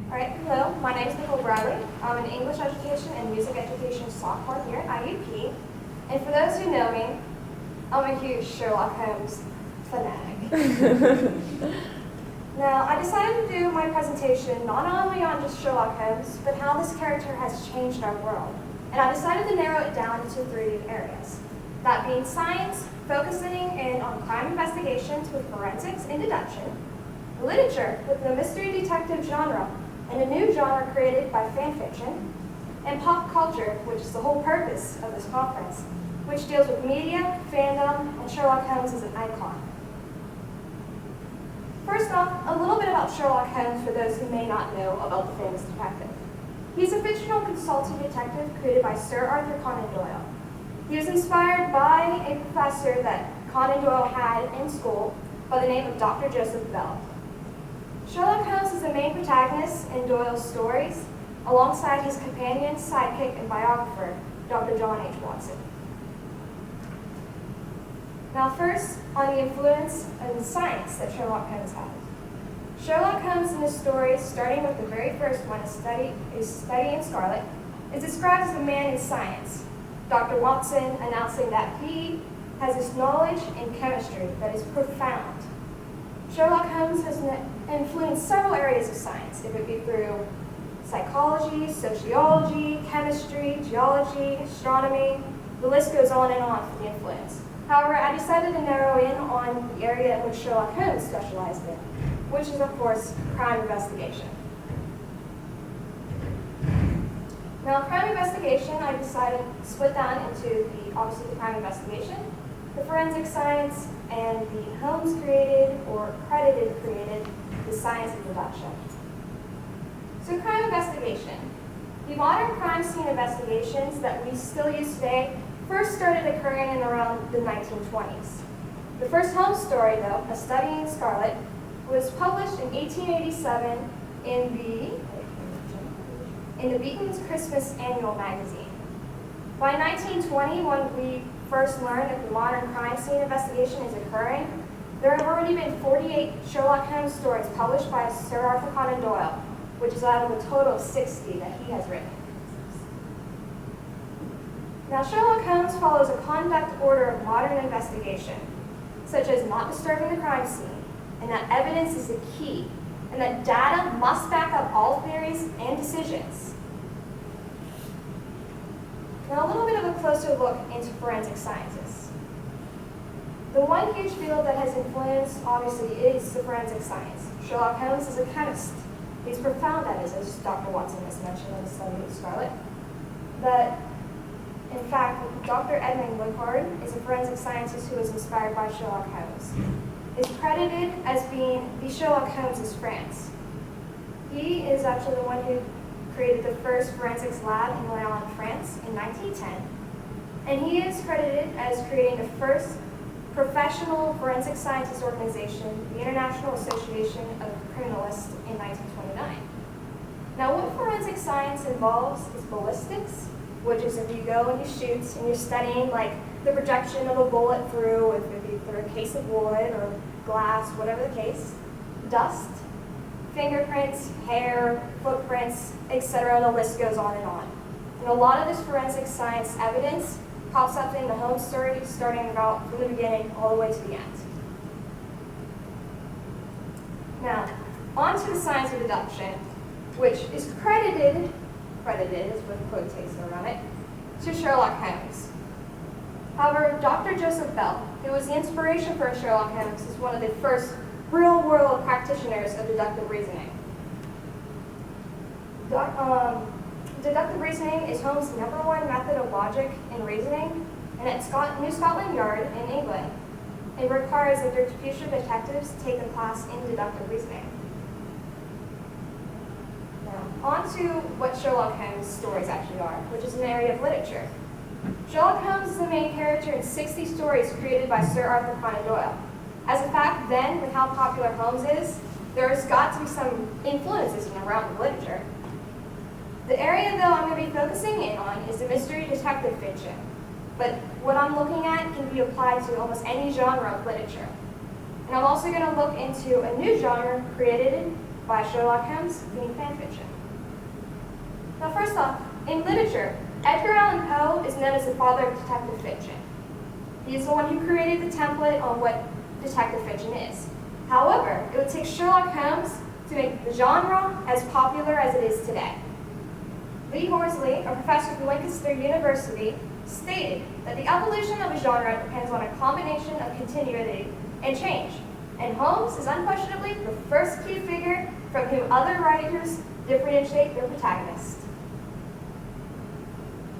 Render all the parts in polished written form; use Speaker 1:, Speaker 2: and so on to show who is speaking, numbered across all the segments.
Speaker 1: All right, hello, my name is Nicole. I'm an English education and music education sophomore here at IUP. And for those who know me, I'm a huge Sherlock Holmes fanatic. Now, I decided to do my presentation not only on just Sherlock Holmes, but how this character has changed our world. And I decided to narrow it down into 3 areas. That being science, focusing in on crime investigations with forensics and deduction, literature with the mystery detective genre, and a new genre created by fan fiction, and pop culture, which is the whole purpose of this conference, which deals with media, fandom, and Sherlock Holmes as an icon. First off, a little bit about Sherlock Holmes for those who may not know about the famous detective. He's a fictional consulting detective created by Sir Arthur Conan Doyle. He was inspired by a professor that Conan Doyle had in school by the name of Dr. Joseph Bell. Sherlock Holmes is the main protagonist in Doyle's stories, alongside his companion, sidekick, and biographer, Dr. John H. Watson. Now first, on the influence and science that Sherlock Holmes had. Sherlock Holmes in his stories, starting with the very first one, is Study in Scarlet, is described as a man in science, Dr. Watson announcing that he has this knowledge in chemistry that is profound. Sherlock Holmes has influenced several areas of science. It would be through psychology, sociology, chemistry, geology, astronomy. The list goes on and on for the influence. However, I decided to narrow in on the area in which Sherlock Holmes specialized in, which is, of course, crime investigation. Now, crime investigation, I decided to split down into obviously the crime investigation, the forensic science, and the Holmes created or credited the science of deduction. So crime investigation. The modern crime scene investigations that we still use today first started occurring in around the 1920s. The first Holmes story, though, A Study in Scarlet, was published in 1887 in the Beacon's Christmas Annual magazine. By 1920, when we first learned that the modern crime scene investigation is occurring, there have already been 48 Sherlock Holmes stories published by Sir Arthur Conan Doyle, which is out of a total of 60 that he has written. Now, Sherlock Holmes follows a conduct order of modern investigation, such as not disturbing the crime scene, and that evidence is the key, and that data must back up all theories and decisions. Now, a little bit of a closer look into forensic sciences. The one huge field that has influence, obviously, is the forensic science. Sherlock Holmes is a chemist. He's profound at it, as Dr. Watson has mentioned in the Study in Scarlet. That, in fact, Dr. Edmund Woodward is a forensic scientist who was inspired by Sherlock Holmes. Is credited as being the Sherlock Holmes of France. He is actually the one who created the first forensics lab in Lyon, France in 1910. And he is credited as creating the first professional forensic scientist organization, the International Association of Criminalists, in 1929. Now, what forensic science involves is ballistics, which is if you go and you shoot and you're studying like the projection of a bullet through, if it be through a case of wood or glass, whatever the case, dust, fingerprints, hair, footprints, etc. The list goes on and on. And a lot of this forensic science evidence pops up in the Holmes story, starting about from the beginning all the way to the end. Now, on to the science of deduction, which is credited is with quotation around it, to Sherlock Holmes. However, Dr. Joseph Bell, who was the inspiration for Sherlock Holmes, is one of the first real-world practitioners of deductive reasoning. Deductive reasoning is Holmes' #1 method of logic and reasoning, and at New Scotland Yard in England, it requires that their future detectives take a class in deductive reasoning. Now, on to what Sherlock Holmes' stories actually are, which is an area of literature. Sherlock Holmes is the main character in 60 stories created by Sir Arthur Conan Doyle. As a fact, then, with how popular Holmes is, there's got to be some influences in the realm of literature. The area, though, I'm going to be focusing in on is the mystery detective fiction. But what I'm looking at can be applied to almost any genre of literature. And I'm also going to look into a new genre created by Sherlock Holmes being fan fiction. Now first off, in literature, Edgar Allan Poe is known as the father of detective fiction. He is the one who created the template on what detective fiction is. However, it would take Sherlock Holmes to make the genre as popular as it is today. Lee Horsley, a professor from Lancaster University, stated that the evolution of a genre depends on a combination of continuity and change, and Holmes is unquestionably the first key figure from whom other writers differentiate their protagonist.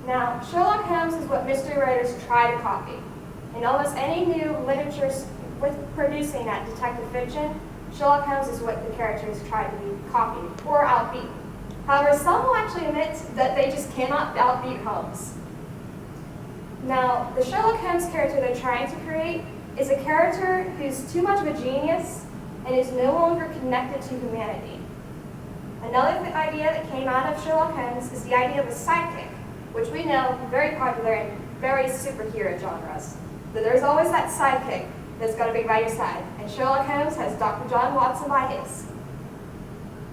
Speaker 1: Now, Sherlock Holmes is what mystery writers try to copy. In almost any new literature with producing that detective fiction, Sherlock Holmes is what the characters try to be copied or outbeat. However, some will actually admit that they just cannot outbeat Holmes. Now, the Sherlock Holmes character they're trying to create is a character who's too much of a genius and is no longer connected to humanity. Another idea that came out of Sherlock Holmes is the idea of a sidekick, which we know very popular in very superhero genres. That there's always that sidekick that's got to be by your side, and Sherlock Holmes has Dr. John Watson by his.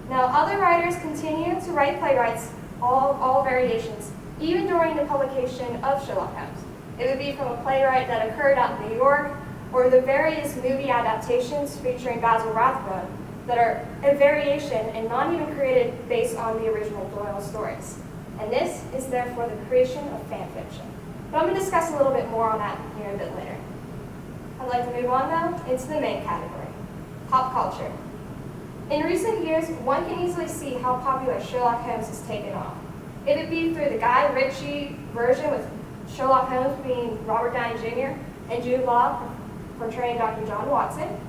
Speaker 1: Now, other writers continue to write playwrights, all variations, even during the publication of Sherlock Holmes. It would be from a playwright that occurred out in New York, or the various movie adaptations featuring Basil Rathbone that are a variation and not even created based on the original Doyle stories. And this is therefore the creation of fan fiction. But I'm going to discuss a little bit more on that here a bit later. I'd like to move on now into the main category, pop culture. In recent years, one can easily see how popular Sherlock Holmes has taken off. It would be through the Guy Ritchie version with Sherlock Holmes being Robert Downey Jr. and Jude Law portraying Dr. John Watson,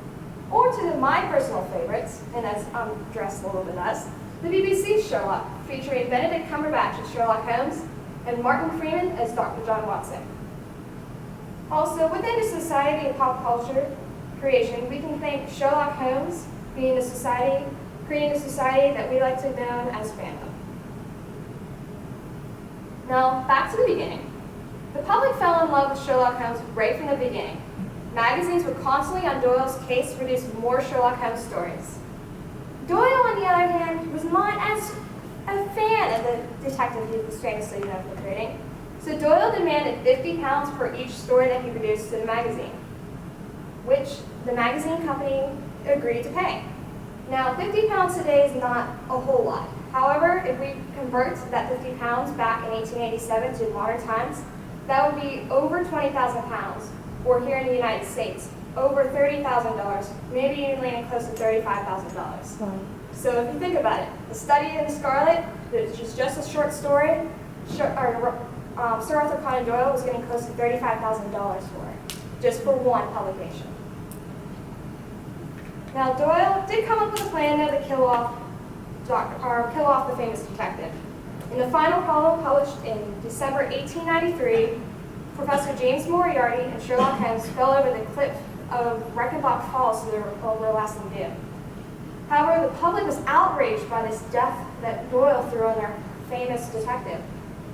Speaker 1: or to my personal favorites, and as I'm dressed a little bit as, the BBC Sherlock, featuring Benedict Cumberbatch as Sherlock Holmes and Martin Freeman as Dr. John Watson. Also, within the society of pop culture creation, we can thank Sherlock Holmes being creating a society that we like to know as Fandom. Now, back to the beginning. The public fell in love with Sherlock Holmes right from the beginning. Magazines were constantly on Doyle's case to produce more Sherlock Holmes stories. Doyle, on the other hand, was not as a fan of the detective he was famously known for creating, so Doyle demanded £50 for each story that he produced to the magazine, which the magazine company agreed to pay. Now, £50 today is not a whole lot. However, if we convert that £50 back in 1887 to modern times, that would be over £20,000, or here in the United States, over $30,000, maybe even leaning close to $35,000.
Speaker 2: Right.
Speaker 1: So if you think about it, The Study in the Scarlet, which is just a short story, Sir Arthur Conan Doyle was getting close to $35,000 for it, just for one publication. Now, Doyle did come up with a plan though to kill off the famous detective. In the final column published in December 1893, Professor James Moriarty and Sherlock Holmes fell over the cliff of Reichenbach Falls to their everlasting doom. However, the public was outraged by this death that Doyle threw on their famous detective.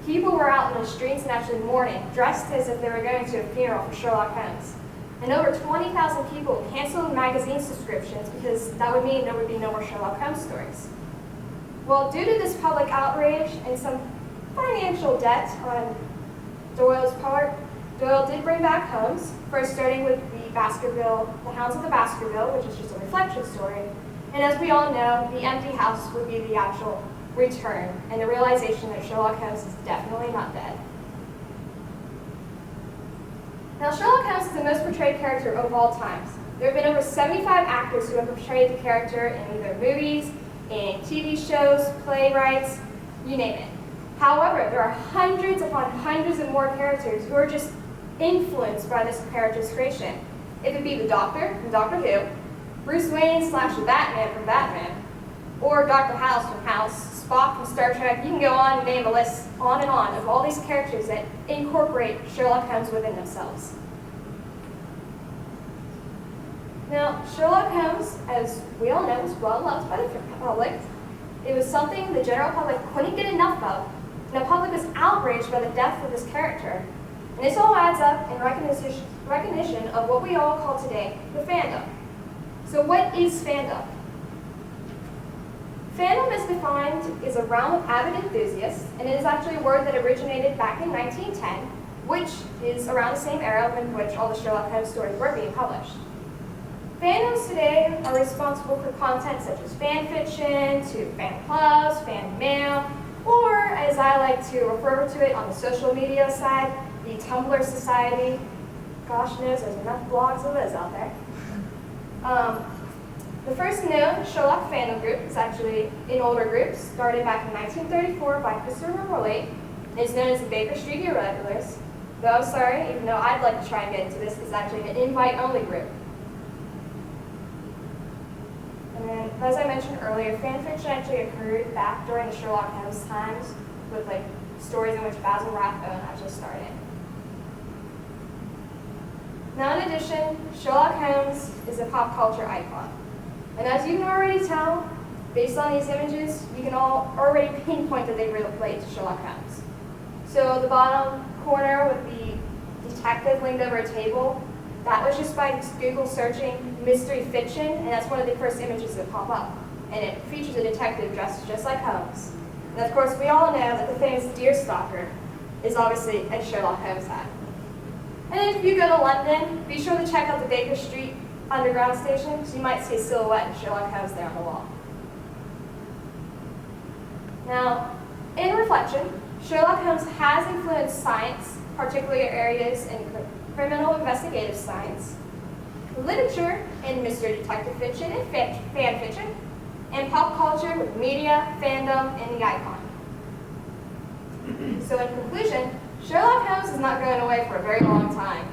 Speaker 1: People were out in the streets and actually mourning, dressed as if they were going to a funeral for Sherlock Holmes. And over 20,000 people canceled magazine subscriptions because that would mean there would be no more Sherlock Holmes stories. Well, due to this public outrage and some financial debt on Doyle's part, Doyle did bring back Holmes, first starting with the Hounds of the Baskerville, which is just a reflection story. And as we all know, the empty house would be the actual return and the realization that Sherlock Holmes is definitely not dead. Now, Sherlock Holmes is the most portrayed character of all times. There have been over 75 actors who have portrayed the character in either movies, in TV shows, playwrights, you name it. However, there are hundreds upon hundreds of more characters who are just influenced by this character's creation. It would be the Doctor from Doctor Who, Bruce Wayne / the Batman from Batman, or Dr. House from House, Spock from Star Trek. You can go on and name a list on and on of all these characters that incorporate Sherlock Holmes within themselves. Now, Sherlock Holmes, as we all know, is well loved by the public. It was something the general public couldn't get enough of, and the public was outraged by the death of this character. And this all adds up in recognition of what we all call today the fandom. So what is fandom? Fandom is defined as a realm of avid enthusiasts, and it is actually a word that originated back in 1910, which is around the same era in which all the Sherlock Holmes stories were being published. Fandoms today are responsible for content such as fan fiction, to fan clubs, fan mail, or as I like to refer to it on the social media side, the Tumblr Society. Gosh knows there's enough blogs of those out there. The first known Sherlock fandom group is actually an older group, started back in 1934 by Christopher Morley. It's known as the Baker Street Irregulars. Though I'm sorry, even though I'd like to try and get into this, it's actually an invite-only group. And then, as I mentioned earlier, fan fiction actually occurred back during the Sherlock Holmes times, with like stories in which Basil Rathbone actually started. Now, in addition, Sherlock Holmes is a pop culture icon. And as you can already tell, based on these images, you can all already pinpoint that they relate to Sherlock Holmes. So the bottom corner with the detective leaned over a table, that was just by Google searching mystery fiction, and that's one of the first images that pop up. And it features a detective dressed just like Holmes. And of course, we all know that the famous deer stalker is obviously a Sherlock Holmes hat. And then if you go to London, be sure to check out the Baker Street Underground station, because you might see a silhouette of Sherlock Holmes there on the wall. Now, in reflection, Sherlock Holmes has influenced science, particularly areas in criminal investigative science, literature and mystery detective fiction and fan fiction, and pop culture with media, fandom, and the icon. So in conclusion, Sherlock Holmes is not going away for a very long time.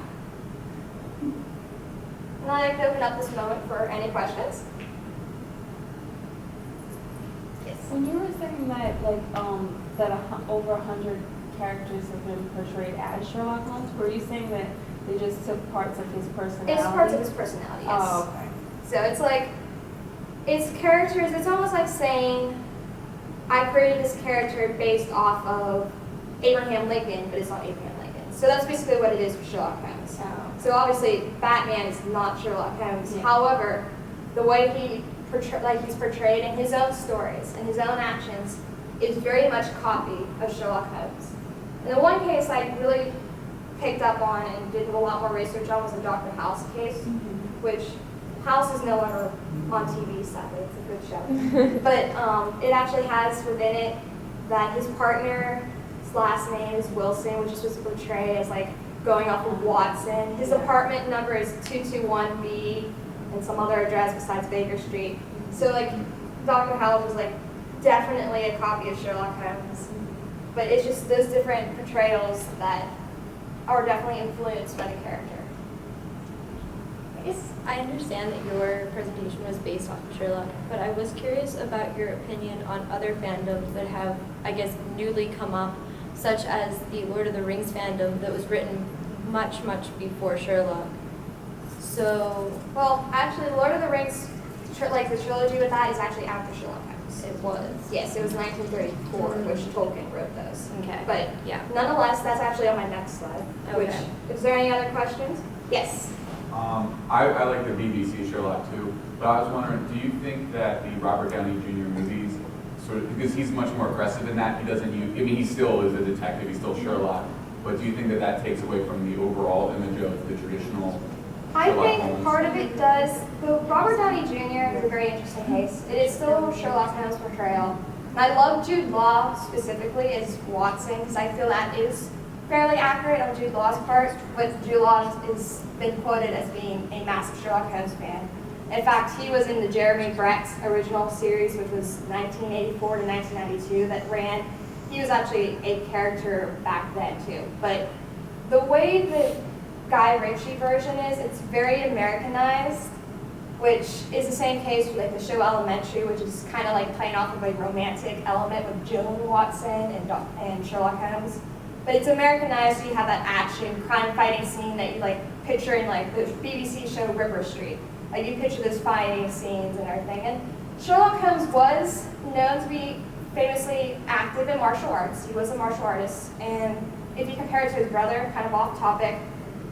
Speaker 1: And I'd like to open up this moment for any questions. Yes.
Speaker 2: When you were saying that, like, over 100 characters have been portrayed as Sherlock Holmes, were you saying that they just took parts of his personality?
Speaker 1: It's parts of his personality, yes.
Speaker 2: Oh, okay.
Speaker 1: So it's like, it's characters, it's almost like saying, I created this character based off of Abraham Lincoln, but it's not Abraham Lincoln. So that's basically what it is for Sherlock Holmes.
Speaker 2: Oh.
Speaker 1: So obviously, Batman is not Sherlock Holmes.
Speaker 2: Yeah.
Speaker 1: However, the way he's portrayed in his own stories and his own actions is very much a copy of Sherlock Holmes. And the one case I really picked up on and did a lot more research on was the Dr. House case, which House is no longer on TV, sadly. It's a good show. But it actually has within it that his partner's last name is Wilson, which is supposed to portray as like going off of Watson. His apartment number is 221B and some other address besides Baker Street. So like Dr. House was like definitely a copy of Sherlock Holmes. But it's just those different portrayals that are definitely influenced by the character.
Speaker 3: I guess I understand that your presentation was based off of Sherlock, but I was curious about your opinion on other fandoms that have, I guess, newly come up, such as the Lord of the Rings fandom that was written much, much before Sherlock. So,
Speaker 1: Well, actually, Lord of the Rings, like the trilogy with that, is actually after Sherlock Holmes.
Speaker 3: it was.
Speaker 1: Yes, it was 1934, which Tolkien wrote those.
Speaker 3: Okay.
Speaker 1: But
Speaker 3: yeah.
Speaker 1: nonetheless, that's actually on my next slide. Which,
Speaker 3: Okay.
Speaker 1: is there any other questions? Yes.
Speaker 4: I like the BBC Sherlock too, but I was wondering, do you think that the Robert Downey Jr. movies, sort of, because he's much more aggressive in that, he doesn't use, I mean, he still is a detective, he's still Sherlock, but do you think that that takes away from the overall image of the traditional
Speaker 1: I
Speaker 4: Sherlock
Speaker 1: think
Speaker 4: Holmes?
Speaker 1: part of it does. But Robert Downey Jr. is a very interesting case. It is still Sherlock Holmes' portrayal. And I love Jude Law specifically as Watson because I feel that is fairly accurate on Jude Law's part, but Jude Law has been quoted as being a massive Sherlock Holmes fan. In fact, he was in the Jeremy Brett's original series, which was 1984 to 1992, that ran. He was actually a character back then too. But the way the Guy Ritchie version is, it's very Americanized, which is the same case with like the show Elementary, which is kind of like playing off of a romantic element with Joan Watson and Sherlock Holmes. But it's Americanized, so you have that action, crime-fighting scene that you like picture in like the BBC show Ripper Street. Like you picture those fighting scenes and everything. And Sherlock Holmes was known to be famously active in martial arts. He was a martial artist. And if you compare it to his brother, kind of off topic,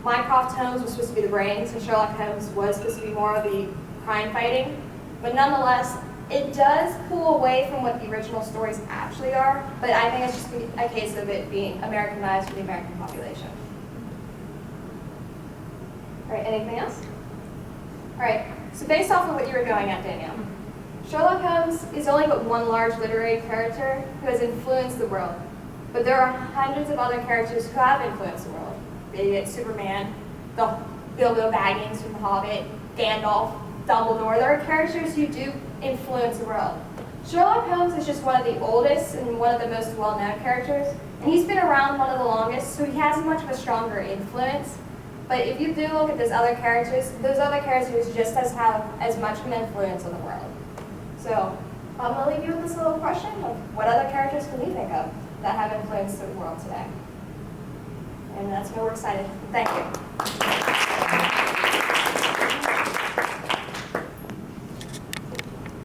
Speaker 1: Mycroft Holmes was supposed to be the brains, and Sherlock Holmes was supposed to be more of the crime-fighting. But nonetheless, It does pull away from what the original stories actually are, but I think it's just a case of it being Americanized for the American population. All right, anything else? All right, so based off of what you were going at, Danielle, Sherlock Holmes is only but one large literary character who has influenced the world. But there are hundreds of other characters who have influenced the world. Be it Superman, the Bilbo Baggins from The Hobbit, Gandalf, Dumbledore. There are characters who do influence the world. Sherlock Holmes is just one of the oldest and one of the most well-known characters, and he's been around one of the longest, so he has much of a stronger influence. But if you do look at those other characters just have as much of an influence on the world. So I'm going to leave you with this little question of what other characters can you think of that have influenced the world today? And that's why we're excited. Thank you.